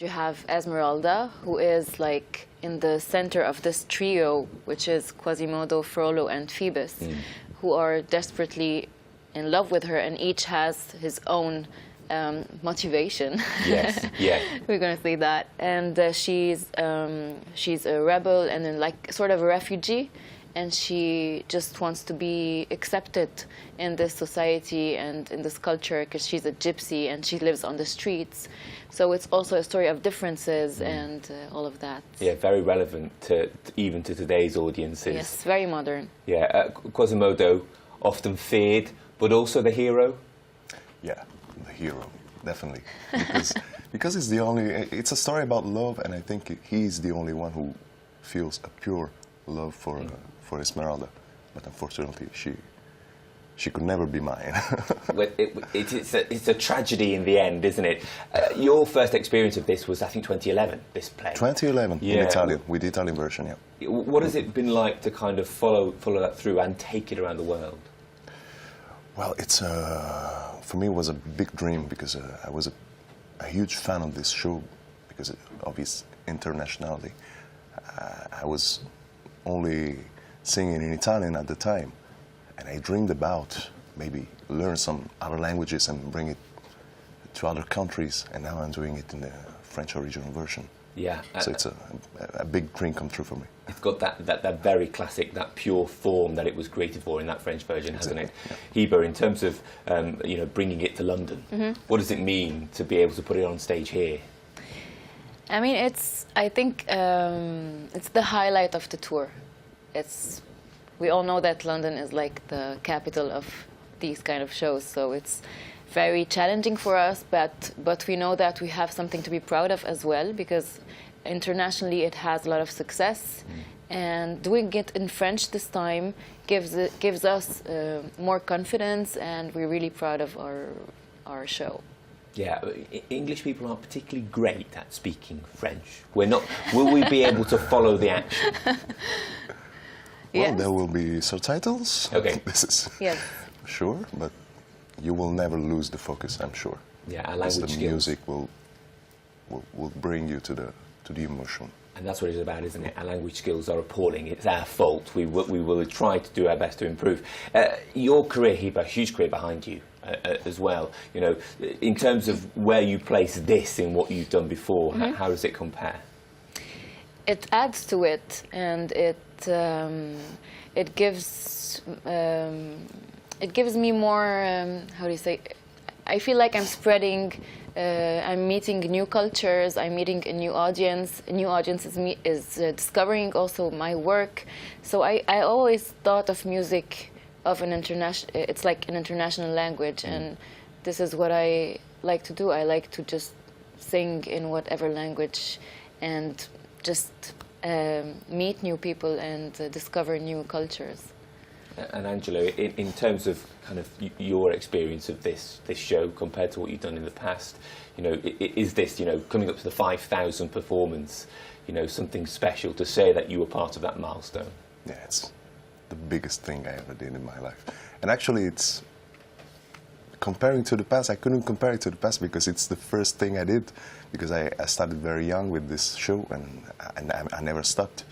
You have Esmeralda, who is like in the center of this trio, which is Quasimodo, Frollo, and Phoebus, who are desperately in love with her, and each has his own motivation. Yes, yeah. We're going to say that. And she's a rebel and then like sort of a refugee, and she just wants to be accepted in this society and in this culture because she's a gypsy and she lives on the streets. So it's also a story of differences and all of that. Yeah, very relevant to even to today's audiences. Yes, very modern. Yeah, Quasimodo, often feared, but also the hero. Yeah, the hero, definitely. Because it's the only, it's a story about love, and I think he's the only one who feels a pure love for Esmeralda. But unfortunately, she could never be mine. It's a tragedy in the end, isn't it? Your first experience of this was, I think, 2011, this play. 2011, in Italian, with the Italian version, yeah. What has it been like to kind of follow that through and take it around the world? Well, it's for me it was a big dream because I was a huge fan of this show because of its internationality. I was only singing in Italian at the time, and I dreamed about maybe learn some other languages and bring it to other countries, and now I'm doing it in the French original version. Yeah. So it's a big dream come true for me. It's got that very classic, that pure form that it was created for in that French version, hasn't it? Yeah. Hiba, in terms of bringing it to London, what does it mean to be able to put it on stage here? I mean, I think it's the highlight of the tour. We all know that London is like the capital of these kind of shows, so it's very challenging for us, but we know that we have something to be proud of as well, because internationally it has a lot of success, and doing it in French this time gives us more confidence, and we're really proud of our show. Yeah, English people aren't particularly great at speaking French. Will we be able to follow the action? Well, yes. there will be subtitles. Okay. This is sure, but you will never lose the focus, I'm sure. Yeah, our language skills. The music will bring you to the emotion. And that's what it's about, isn't it? Our language skills are appalling. It's our fault. We will try to do our best to improve. Your career, Hiba, huge career behind you as well. You know, in terms of where you place this in what you've done before, how does it compare? It adds to it, and it gives me more. How do you say? I feel like I'm spreading. I'm meeting new cultures. I'm meeting a new audience. A new audience is discovering also my work. So I always thought of music of an international. It's like an international language, and this is what I like to do. I like to just sing in whatever language, and just meet new people and discover new cultures. And Angelo, in terms of kind of your experience of this show compared to what you've done in the past, you know, is this, you know, coming up to the 5,000 performance, you know, something special to say that you were part of that milestone? Yeah, it's the biggest thing I ever did in my life. And actually, it's comparing to the past. I couldn't compare it to the past because it's the first thing I did, because I started very young with this show, and I never stopped.